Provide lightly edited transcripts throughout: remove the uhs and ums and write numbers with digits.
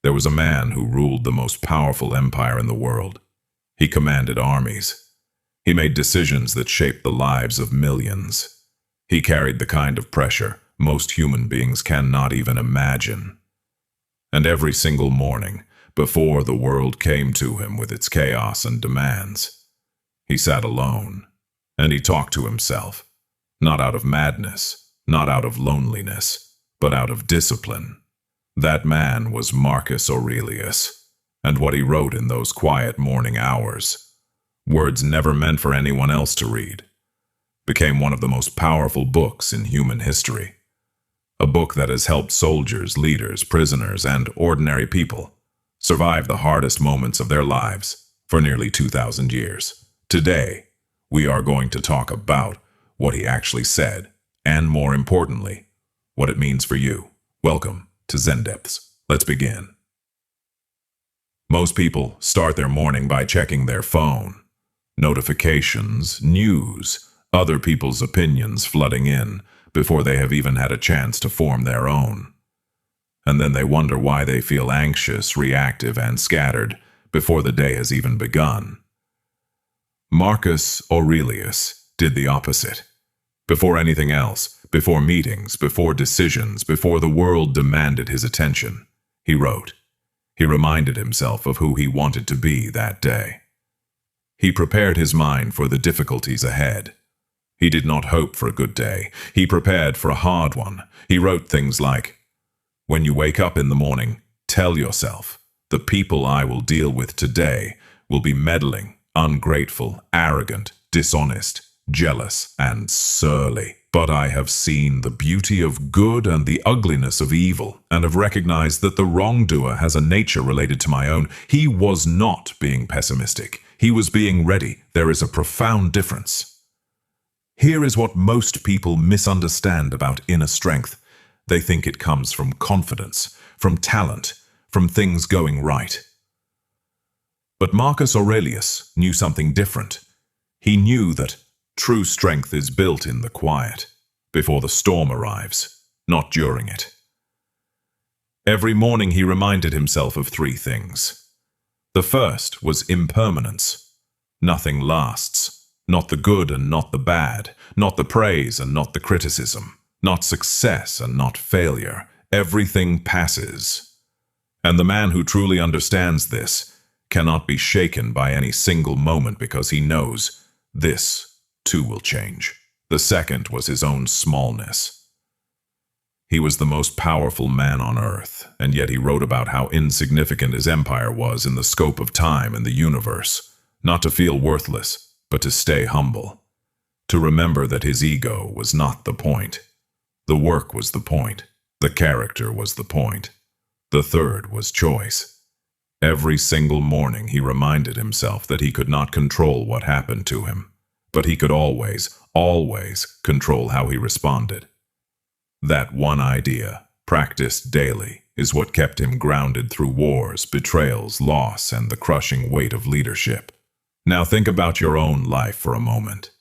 There was a man who ruled the most powerful empire in the world. He commanded armies. He made decisions that shaped the lives of millions. He carried the kind of pressure most human beings cannot even imagine. And every single morning, before the world came to him with its chaos and demands, he sat alone, and he talked to himself, not out of madness, not out of loneliness, but out of discipline. That man was Marcus Aurelius, and what he wrote in those quiet morning hours, words never meant for anyone else to read, became one of the most powerful books in human history. A book that has helped soldiers, leaders, prisoners, and ordinary people survive the hardest moments of their lives for nearly 2,000 years. Today, we are going to talk about what he actually said, and more importantly, what it means for you. Welcome to ZenDepths. Let's begin. Most people start their morning by checking their phone. Notifications, news, other people's opinions flooding in before they have even had a chance to form their own. And then they wonder why they feel anxious, reactive, and scattered before the day has even begun. Marcus Aurelius did the opposite. Before anything else, before meetings, before decisions, before the world demanded his attention, he wrote. He reminded himself of who he wanted to be that day. He prepared his mind for the difficulties ahead. He did not hope for a good day. He prepared for a hard one. He wrote things like, "When you wake up in the morning, tell yourself, the people I will deal with today will be meddling, ungrateful, arrogant, dishonest, jealous, and surly. But I have seen the beauty of good and the ugliness of evil, and have recognized that the wrongdoer has a nature related to my own." He was not being pessimistic. He was being ready. There is a profound difference. Here is what most people misunderstand about inner strength. They think it comes from confidence, from talent, from things going right. But Marcus Aurelius knew something different. He knew that true strength is built in the quiet, before the storm arrives, not during it. Every morning he reminded himself of three things. The first was impermanence. Nothing lasts. Not the good and not the bad, not the praise and not the criticism, not success and not failure. Everything passes. And the man who truly understands this cannot be shaken by any single moment because he knows this too will change. The second was his own smallness. He was the most powerful man on earth, and yet he wrote about how insignificant his empire was in the scope of time and the universe, not to feel worthless, but to stay humble, to remember that his ego was not the point. The work was the point. The character was the point. The third was choice. Every single morning he reminded himself that he could not control what happened to him, but he could always, always control how he responded. That one idea, practiced daily, is what kept him grounded through wars, betrayals, loss, and the crushing weight of leadership. Now think about your own life for a moment.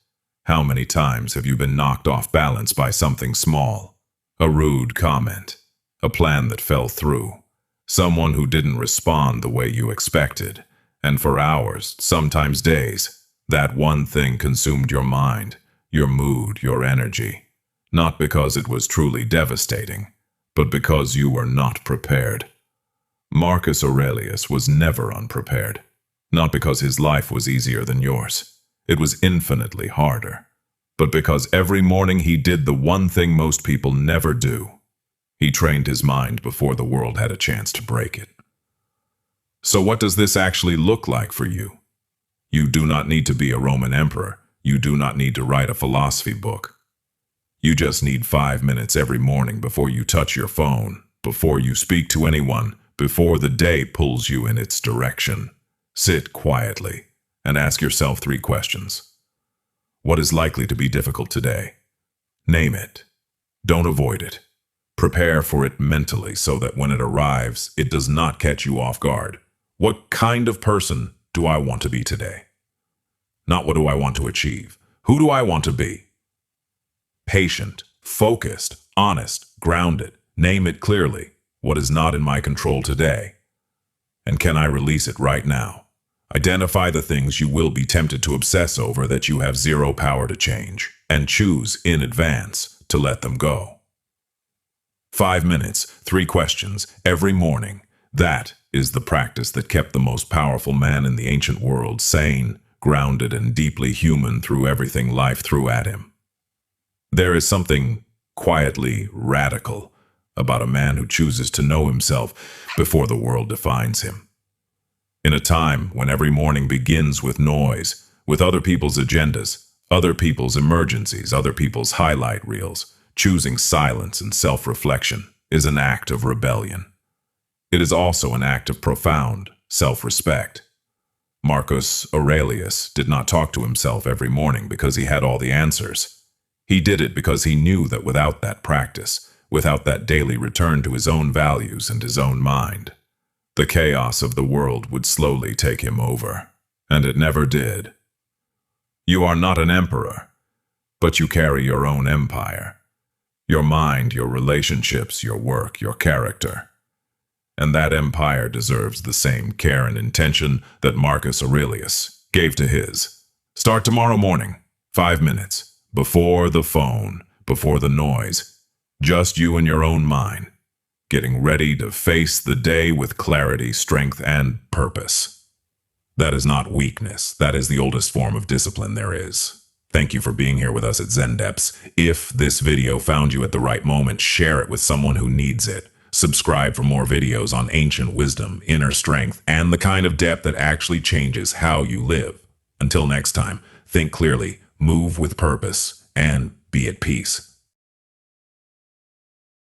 How many times have you been knocked off balance by something small? A rude comment, a plan that fell through, someone who didn't respond the way you expected, and for hours, sometimes days, that one thing consumed your mind, your mood, your energy, not because it was truly devastating, but because you were not prepared. Marcus Aurelius was never unprepared. Not because his life was easier than yours. It was infinitely harder. But because every morning he did the one thing most people never do. He trained his mind before the world had a chance to break it. So what does this actually look like for you? You do not need to be a Roman emperor. You do not need to write a philosophy book. You just need 5 minutes every morning before you touch your phone, before you speak to anyone, before the day pulls you in its direction. Sit quietly and ask yourself 3 questions. What is likely to be difficult today? Name it. Don't avoid it. Prepare for it mentally so that when it arrives, it does not catch you off guard. What kind of person do I want to be today? Not what do I want to achieve. Who do I want to be? Patient, focused, honest, grounded. Name it clearly. What is not in my control today? And can I release it right now? Identify the things you will be tempted to obsess over that you have zero power to change, and choose in advance to let them go. 5 minutes, 3 questions, every morning. That is the practice that kept the most powerful man in the ancient world sane, grounded, and deeply human through everything life threw at him. There is something quietly radical about a man who chooses to know himself before the world defines him. In a time when every morning begins with noise, with other people's agendas, other people's emergencies, other people's highlight reels, choosing silence and self-reflection is an act of rebellion. It is also an act of profound self-respect. Marcus Aurelius did not talk to himself every morning because he had all the answers. He did it because he knew that without that practice, without that daily return to his own values and his own mind, the chaos of the world would slowly take him over. And it never did. You are not an emperor, but you carry your own empire. Your mind, your relationships, your work, your character. And that empire deserves the same care and intention that Marcus Aurelius gave to his. Start tomorrow morning, 5 minutes, before the phone, before the noise, just you and your own mind, getting ready to face the day with clarity, strength, and purpose. That is not weakness. That is the oldest form of discipline there is. Thank you for being here with us at ZenDepths. If this video found you at the right moment, share it with someone who needs it. Subscribe for more videos on ancient wisdom, inner strength, and the kind of depth that actually changes how you live. Until next time, think clearly, move with purpose, and be at peace.